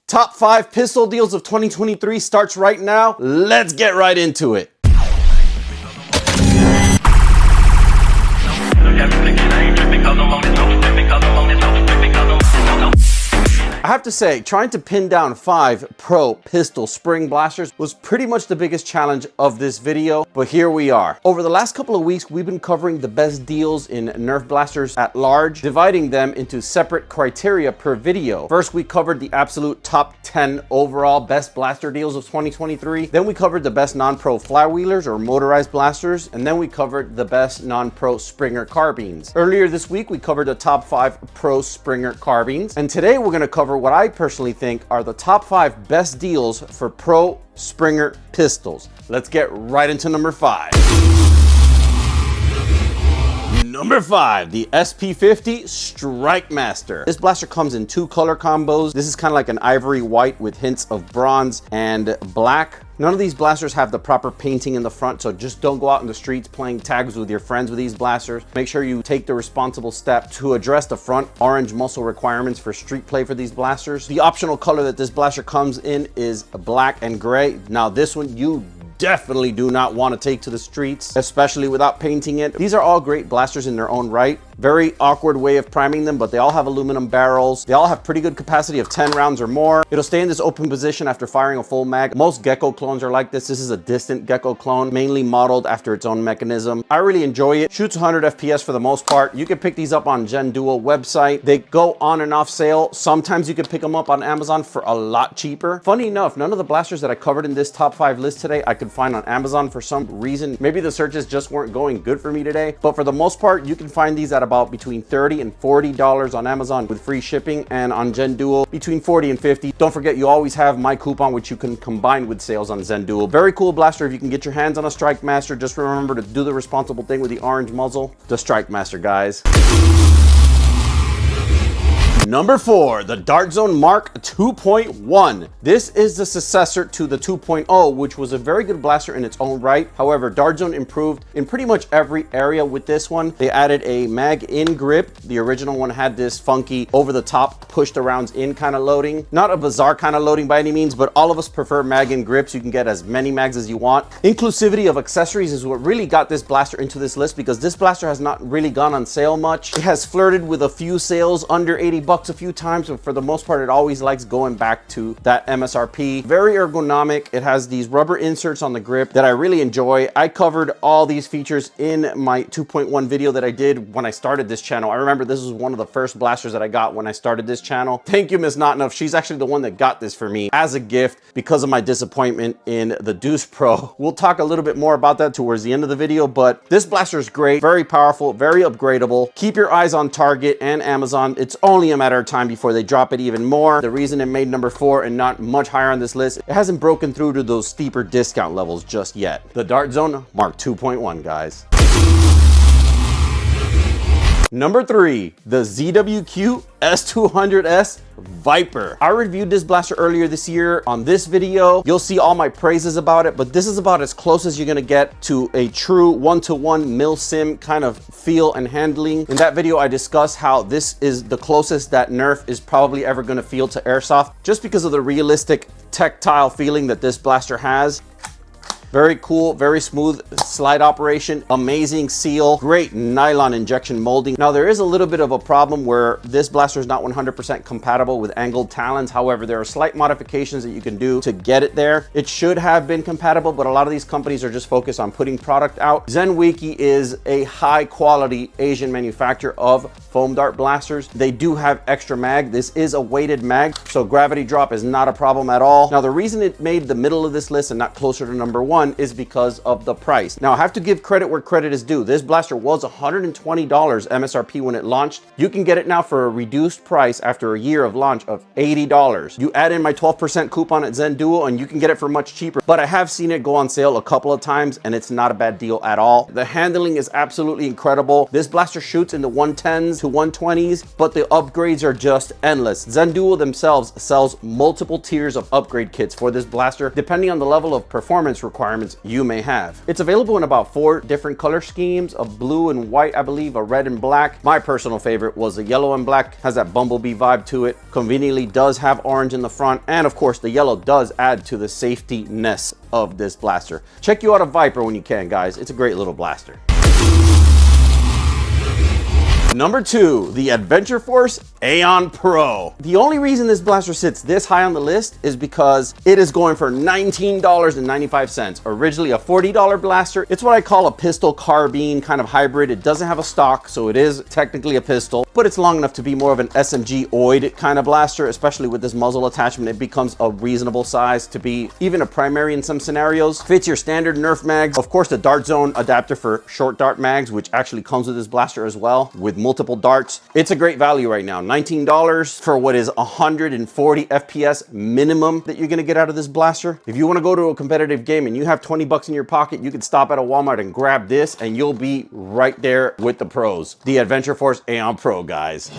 Top 5 pistol deals of 2023 starts right now. Let's get right into it. I have to say, trying to pin down 5 pro pistol spring blasters was pretty much the biggest challenge of this video, but here we are. Over the last couple of weeks, we've been covering the best deals in Nerf blasters at large, dividing them into separate criteria per video. First, we covered the absolute top 10 overall best blaster deals of 2023. Then we covered the best non-pro flywheelers or motorized blasters, and then we covered the best non-pro Springer carbines. Earlier this week, we covered the top 5 pro Springer carbines, and today we're going to cover what I personally think are the top 5 best deals for pro Springer pistols. Let's get right into number 5. Number 5, the SP50 Strike Master. This blaster comes in 2 color combos. This is kind of like an ivory white with hints of bronze and black. None of these blasters have the proper painting in the front, so just don't go out in the streets playing tags with your friends with these blasters. Make sure you take the responsible step to address the front orange muscle requirements for street play for these blasters. The optional color that this blaster comes in is black and gray. Now this one you definitely do not want to take to the streets, especially without painting it. These are all great blasters in their own right. Very awkward way of priming them, but they all have aluminum barrels. They all have pretty good capacity of 10 rounds or more. It'll stay in this open position after firing a full mag. Most Gecko clones are like this. This is a distant Gecko clone, mainly modeled after its own mechanism. I really enjoy it. Shoots 100 FPS for the most part. You can pick these up on Zhenduo website. They go on and off sale. Sometimes you can pick them up on Amazon for a lot cheaper. Funny enough, none of the blasters that I covered in this top 5 list today I could find on Amazon for some reason. Maybe the searches just weren't going good for me today, but for the most part, you can find these at about between $30 and $40 on Amazon with free shipping, and on Zhenduo between $40 and $50. Don't forget, you always have my coupon, which you can combine with sales on Zhenduo. Very cool blaster. If you can get your hands on a Strike Master, just remember to do the responsible thing with the orange muzzle. The Strike Master, guys. Number 4, the Dart Zone Mark 2.1. This is the successor to the 2.0, which was a very good blaster in its own right. However, Dart Zone improved in pretty much every area with this one. They added a mag-in grip. The original one had this funky over-the-top, push-the-rounds-in kind of loading. Not a bizarre kind of loading by any means, but all of us prefer mag-in grips. You can get as many mags as you want. Inclusivity of accessories is what really got this blaster into this list, because this blaster has not really gone on sale much. It has flirted with a few sales under 80 bucks a few times, but for the most part it always likes going back to that MSRP. Very ergonomic. It has these rubber inserts on the grip that I really enjoy. I covered all these features in my 2.1 video that I did when I started this channel. I remember this was one of the first blasters that I got when I started this channel. Thank you, Miss Not Enough. She's actually the one that got this for me as a gift because of my disappointment in the Deuce Pro. We'll talk a little bit more about that towards the end of the video, but this blaster is great, very powerful, very upgradable. Keep your eyes on Target and Amazon. It's only a matter of time before they drop it even more. The reason it made number 4 and not much higher on this list, it hasn't broken through to those steeper discount levels just yet. The Dart Zone Mark 2.1, guys. Number 3, the ZWQ S200S Viper. I reviewed this blaster earlier this year on this video. You'll see all my praises about it, but this is about as close as you're gonna get to a true one-to-one mil-sim kind of feel and handling. In that video, I discussed how this is the closest that Nerf is probably ever gonna feel to airsoft, just because of the realistic tactile feeling that this blaster has. Very cool, very smooth slide operation, amazing seal, great nylon injection molding. Now there is a little bit of a problem where this blaster is not 100% compatible with angled talons. However, there are slight modifications that you can do to get it there. It should have been compatible, but a lot of these companies are just focused on putting product out. Zenwiki is a high quality Asian manufacturer of foam dart blasters. They do have extra mag. This is a weighted mag, so gravity drop is not a problem at all. Now the reason it made the middle of this list and not closer to number 1 is because of the price. Now I have to give credit where credit is due. This blaster was $120 MSRP when it launched. You can get it now for a reduced price after a year of launch of $80. You add in my 12% coupon at Zhenduo and you can get it for much cheaper, but I have seen it go on sale a couple of times and it's not a bad deal at all. The handling is absolutely incredible. This blaster shoots in the 110s to 120s, but the upgrades are just endless. Zhenduo themselves sells multiple tiers of upgrade kits for this blaster, depending on the level of performance requirements requirements you may have. It's available in about 4 different color schemes, a blue and white, I believe, a red and black. My personal favorite was the yellow and black, has that bumblebee vibe to it. Conveniently does have orange in the front, and of course the yellow does add to the safety-ness of this blaster. Check you out a Viper when you can, guys. It's a great little blaster. Number 2, the Adventure Force Aeon Pro. The only reason this blaster sits this high on the list is because it is going for $19.95. Originally a $40 blaster. It's what I call a pistol carbine kind of hybrid. It doesn't have a stock, so it is technically a pistol, but it's long enough to be more of an SMG oid kind of blaster, especially with this muzzle attachment. It becomes a reasonable size to be even a primary in some scenarios. Fits your standard Nerf mags. Of course, the dart zone adapter for short dart mags, which actually comes with this blaster as well, with multiple darts. It's a great value right now. $19 for what is 140 FPS minimum that you're gonna get out of this blaster. If you wanna go to a competitive game and you have 20 bucks in your pocket, you can stop at a Walmart and grab this and you'll be right there with the pros. The Adventure Force Aeon Pro, guys.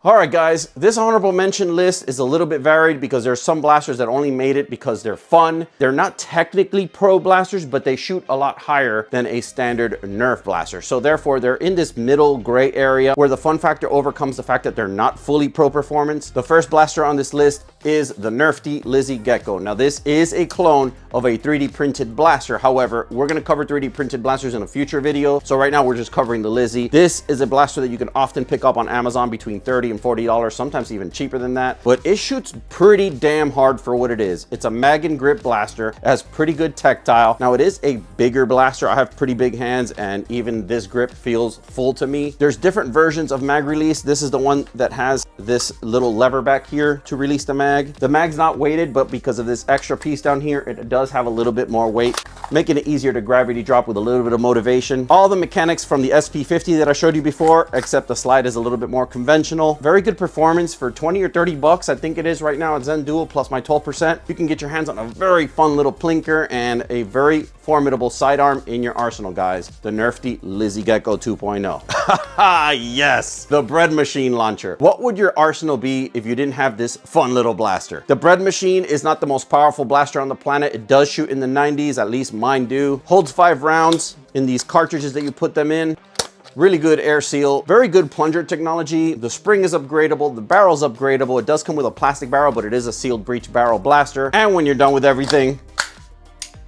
All right, guys, this honorable mention list is a little bit varied because there's some blasters that only made it because they're fun. They're not technically pro blasters, but they shoot a lot higher than a standard Nerf blaster. So therefore, they're in this middle gray area where the fun factor overcomes the fact that they're not fully pro performance. The first blaster on this list is the Nerf Lizzie Gecko. Now, this is a clone of a 3D printed blaster. However, we're gonna cover 3D printed blasters in a future video. So right now, we're just covering the Lizzie. This is a blaster that you can often pick up on Amazon between $30 and $40, sometimes even cheaper than that, but it shoots pretty damn hard for what it is. It's a mag and grip blaster. It has pretty good tactile. Now, it is a bigger blaster. I have pretty big hands, and even this grip feels full to me. There's different versions of mag release. This is the one that has this little lever back here to release the mag. The mag's not weighted, but because of this extra piece down here, it does have a little bit more weight, making it easier to gravity drop with a little bit of motivation. All the mechanics from the SP50 that I showed you before, except the slide is a little bit more conventional. Very good performance for 20 or 30 bucks. I think it is right now at Zhenduo plus my 12%. You can get your hands on a very fun little plinker and a very formidable sidearm in your arsenal, guys. The Nerf Lizzie Gecko 2.0. Haha, yes, the bread machine launcher. What would your arsenal be if you didn't have this fun little blaster? The bread machine is not the most powerful blaster on the planet. It does shoot in the 90s, at least mine do. Holds 5 rounds in these cartridges that you put them in. Really good air seal, very good plunger technology. The spring is upgradable, the barrel's upgradable. It does come with a plastic barrel, but it is a sealed breech barrel blaster. And when you're done with everything,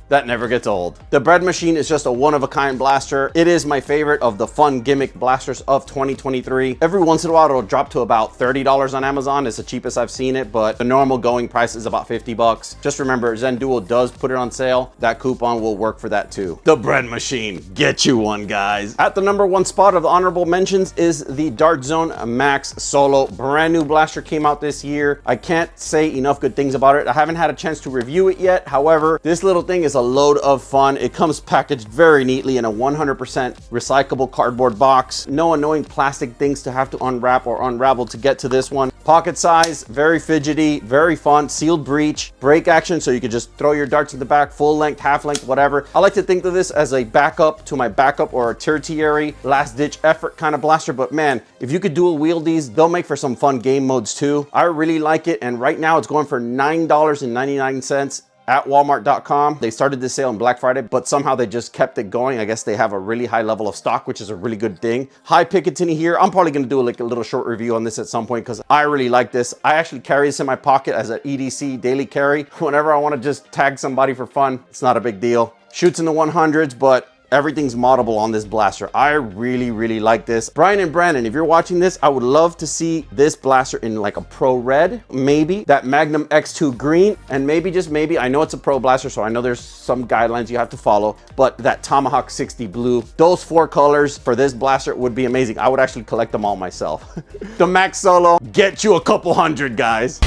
that never gets old. The bread machine is just a one-of-a-kind blaster. It is my favorite of the fun gimmick blasters of 2023. Every once in a while, it'll drop to about $30 on Amazon. It's the cheapest I've seen it, but the normal going price is about 50 bucks. Just remember, Zhenduo does put it on sale. That coupon will work for that too. The bread machine, get you one, guys. At the number 1 spot of the honorable mentions is the Dart Zone Max Solo. Brand new blaster came out this year. I can't say enough good things about it. I haven't had a chance to review it yet. However, this little thing is a load of fun. It comes packaged very neatly in a 100% recyclable cardboard box. No annoying plastic things to have to unwrap or unravel to get to this one. Pocket size, very fidgety, very fun, sealed breech, break action, so you can just throw your darts in the back, full length, half length, whatever. I like to think of this as a backup to my backup or a tertiary last ditch effort kind of blaster, but man, if you could dual wield these, they'll make for some fun game modes too. I really like it, and right now it's going for $9.99 at walmart.com. They started this sale on Black Friday, but somehow they just kept it going. I guess they have a really high level of stock, which is a really good thing. High Picatinny here. I'm probably going to do like a little short review on this at some point because I really like this. I actually carry this in my pocket as an EDC daily carry. Whenever I want to just tag somebody for fun, it's not a big deal. Shoots in the 100s, but everything's moddable on this blaster. I really like this. Brian and Brandon, if you're watching this, I would love to see this blaster in like a pro red, maybe that Magnum X2 green, and maybe, just maybe, I know it's a pro blaster, so I know there's some guidelines you have to follow, but that Tomahawk 60 blue, those 4 colors for this blaster would be amazing. I would actually collect them all myself. The Max Solo, get you a couple hundred, guys.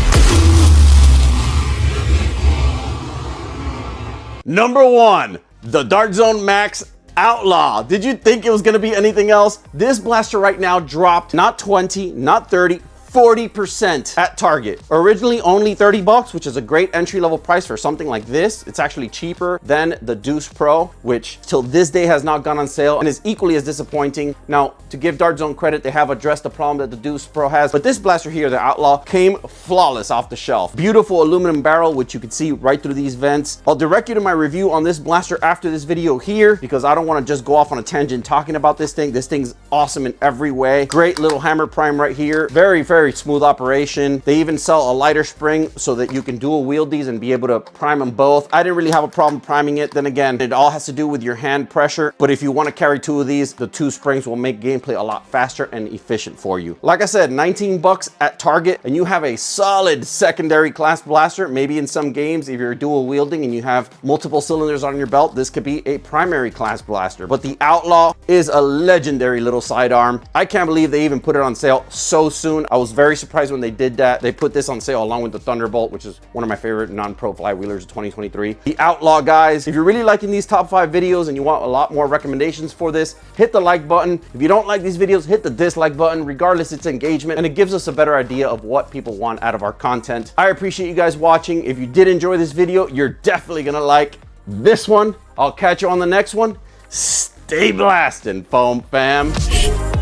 Number 1, the Dart Zone Max Outlaw. Did you think it was gonna be anything else? This blaster right now dropped not 20, not 30, 40% at Target. Originally only 30 bucks, which is a great entry-level price for something like this. It's actually cheaper than the Deuce Pro, which till this day has not gone on sale and is equally as disappointing. Now, to give Dart Zone credit, they have addressed the problem that the Deuce Pro has, but this blaster here, the Outlaw, came flawless off the shelf. Beautiful aluminum barrel, which you can see right through these vents. I'll direct you to my review on this blaster after this video here, because I don't want to just go off on a tangent talking about this thing. This thing's awesome in every way. Great little hammer prime right here. Very, very smooth operation. They even sell a lighter spring so that you can dual wield these and be able to prime them both. I didn't really have a problem priming it. Then again, it all has to do with your hand pressure. But if you want to carry two of these, the two springs will make gameplay a lot faster and efficient for you. Like I said, 19 bucks at Target, and you have a solid secondary class blaster. Maybe in some games, if you're dual wielding and you have multiple cylinders on your belt, this could be a primary class blaster. But the Outlaw is a legendary little sidearm. I can't believe they even put it on sale so soon. I was very surprised when they did that. They put this on sale along with the Thunderbolt, which is one of my favorite non-pro flywheelers of 2023. The Outlaw, guys, if you're really liking these top 5 videos and you want a lot more recommendations for this, hit the like button. If you don't like these videos, hit the dislike button. Regardless, it's engagement and it gives us a better idea of what people want out of our content. I appreciate you guys watching. If you did enjoy this video, you're definitely gonna like this one. I'll catch you on the next one. Stay blasting, foam fam.